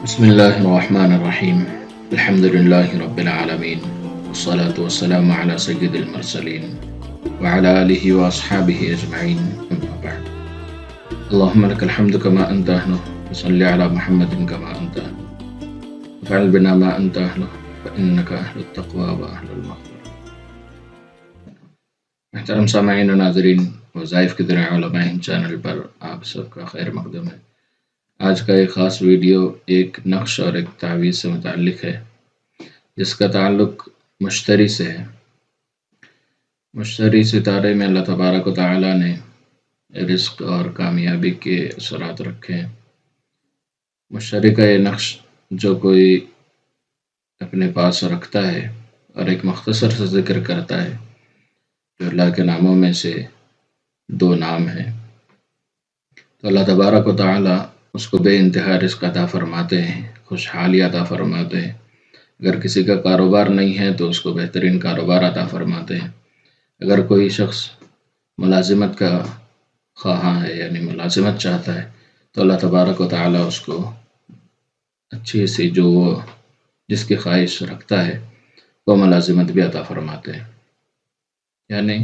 بسم الله الرحمن الرحيم. الحمد لله رب العالمين، والصلاة والسلام على سيد المرسلين وعلى آله وأصحابه أجمعين، أما بعد. اللهم لك الحمد كما أنت أهله، وصل على محمد كما أنت أهله، وفعل بنا ما أنت أهله، فإنك أهل التقوى وأهل المغفرة. محترم سامعین و ناظرین، وظائف کی طرح علماء ہند چینل پر آپ سب کا خیر مقدم ہے۔ آج کا ایک خاص ویڈیو ایک نقش اور ایک تعویذ سے متعلق ہے، جس کا تعلق مشتری سے ہے۔ مشتری ستارے میں اللہ تبارک و تعالیٰ نے رزق اور کامیابی کے اثرات رکھے ہیں۔ مشتری کا یہ نقش جو کوئی اپنے پاس رکھتا ہے اور ایک مختصر سے ذکر کرتا ہے، جو اللہ کے ناموں میں سے 2 نام ہیں، تو اللہ تبارک و تعالیٰ اس کو بے انتہا رزق عطا فرماتے ہیں، خوشحالی عطا فرماتے ہیں۔ اگر کسی کا کاروبار نہیں ہے تو اس کو بہترین کاروبار عطا فرماتے ہیں۔ اگر کوئی شخص ملازمت کا خواہاں ہے، یعنی ملازمت چاہتا ہے، تو اللہ تبارک و تعالیٰ اس کو اچھی سی جو وہ جس کی خواہش رکھتا ہے وہ ملازمت بھی عطا فرماتے ہیں۔ یعنی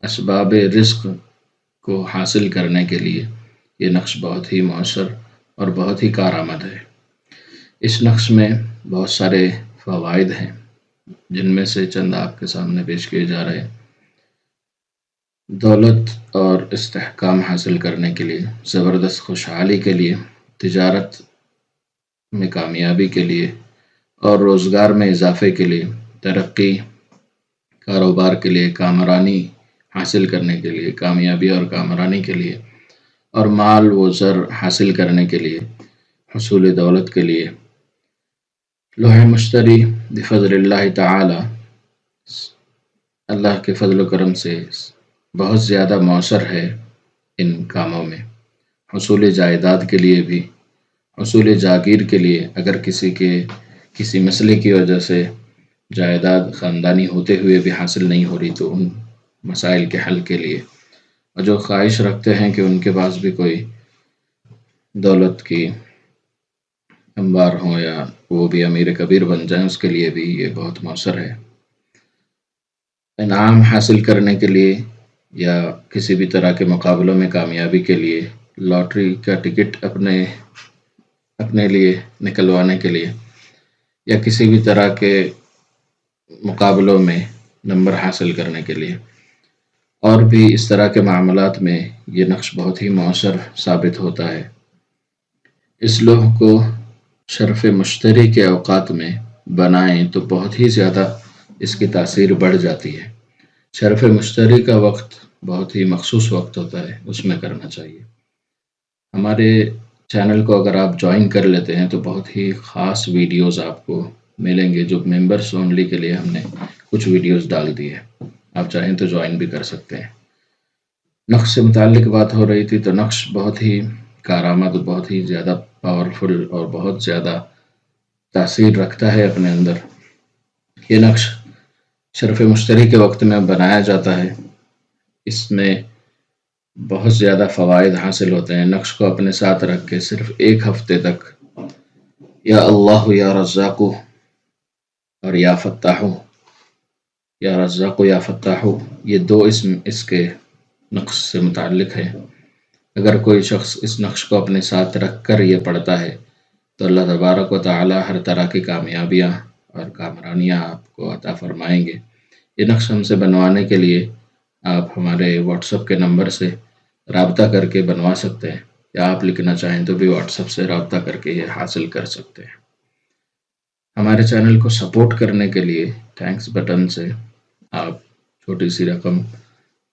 اسباب رزق کو حاصل کرنے کے لیے یہ نقش بہت ہی مؤثر اور بہت ہی کارآمد ہے۔ اس نقش میں بہت سارے فوائد ہیں، جن میں سے چند آپ کے سامنے پیش کیے جا رہے ہیں۔ دولت اور استحکام حاصل کرنے کے لیے، زبردست خوشحالی کے لیے، تجارت میں کامیابی کے لیے اور روزگار میں اضافے کے لیے، ترقی، کاروبار کے لیے، کامرانی حاصل کرنے کے لیے، کامیابی اور کامرانی کے لیے، اور مال و زر حاصل کرنے کے لیے، حصول دولت کے لیے۔ لوح مشتری بفضل اللہ تعالی، اللہ کے فضل و کرم سے بہت زیادہ مؤثر ہے ان کاموں میں۔ حصول جائیداد کے لیے بھی، حصول جاگیر کے لیے، اگر کسی مسئلے کی وجہ سے جائیداد خاندانی ہوتے ہوئے بھی حاصل نہیں ہو رہی تو ان مسائل کے حل کے لیے، اور جو خواہش رکھتے ہیں کہ ان کے پاس بھی کوئی دولت کی انبار ہوں یا وہ بھی امیر کبیر بن جائیں، اس کے لیے بھی یہ بہت مؤثر ہے۔ انعام حاصل کرنے کے لیے یا کسی بھی طرح کے مقابلوں میں کامیابی کے لیے، لاٹری کا ٹکٹ اپنے لیے نکلوانے کے لیے، یا کسی بھی طرح کے مقابلوں میں نمبر حاصل کرنے کے لیے، اور بھی اس طرح کے معاملات میں یہ نقش بہت ہی مؤثر ثابت ہوتا ہے۔ اس لوح کو شرف مشتری کے اوقات میں بنائیں تو بہت ہی زیادہ اس کی تاثیر بڑھ جاتی ہے۔ شرف مشتری کا وقت بہت ہی مخصوص وقت ہوتا ہے، اس میں کرنا چاہیے۔ ہمارے چینل کو اگر آپ جوائن کر لیتے ہیں تو بہت ہی خاص ویڈیوز آپ کو ملیں گے، جو ممبرس اونلی کے لیے ہم نے کچھ ویڈیوز ڈال دی ہے، آپ چاہیں تو جوائن بھی کر سکتے ہیں۔ نقش سے متعلق بات ہو رہی تھی، تو نقش بہت ہی کارآمد، بہت ہی زیادہ پاورفل اور بہت زیادہ تاثیر رکھتا ہے اپنے اندر۔ یہ نقش شرف مشتری کے وقت میں بنایا جاتا ہے، اس میں بہت زیادہ فوائد حاصل ہوتے ہیں۔ نقش کو اپنے ساتھ رکھ کے صرف 1 ہفتے تک یا اللہ یا رزاق اور یا فتاح، یا رزاق یا فتاح، یہ 2 اسم اس کے نقش سے متعلق ہے۔ اگر کوئی شخص اس نقش کو اپنے ساتھ رکھ کر یہ پڑھتا ہے تو اللہ تبارک و تعالی ہر طرح کی کامیابیاں اور کامرانیاں آپ کو عطا فرمائیں گے۔ یہ نقش ہم سے بنوانے کے لیے آپ ہمارے واٹس ایپ کے نمبر سے رابطہ کر کے بنوا سکتے ہیں، یا آپ لکھنا چاہیں تو بھی واٹس ایپ سے رابطہ کر کے یہ حاصل کر سکتے ہیں۔ ہمارے چینل کو سپورٹ کرنے کے لیے تھینکس بٹن سے آپ چھوٹی سی رقم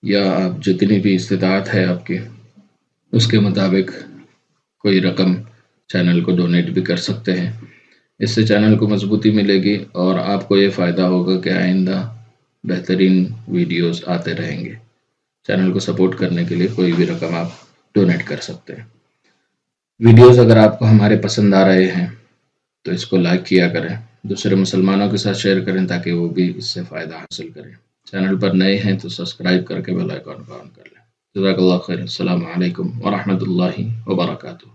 یا آپ جتنی بھی استطاعت ہے آپ کی، اس کے مطابق کوئی رقم چینل کو ڈونیٹ بھی کر سکتے ہیں۔ اس سے چینل کو مضبوطی ملے گی اور آپ کو یہ فائدہ ہوگا کہ آئندہ بہترین ویڈیوز آتے رہیں گے۔ چینل کو سپورٹ کرنے کے لیے کوئی بھی رقم آپ ڈونیٹ کر سکتے ہیں۔ ویڈیوز اگر آپ کو ہمارے پسند آ رہے ہیں تو اس کو لائک کیا کریں، دوسرے مسلمانوں کے ساتھ شیئر کریں تاکہ وہ بھی اس سے فائدہ حاصل کریں۔ چینل پر نئے ہیں تو سبسکرائب کر کے بیل آئیکن کو آن کر لیں۔ جزاک اللہ خیر۔ السلام علیکم ورحمۃ اللہ وبرکاتہ۔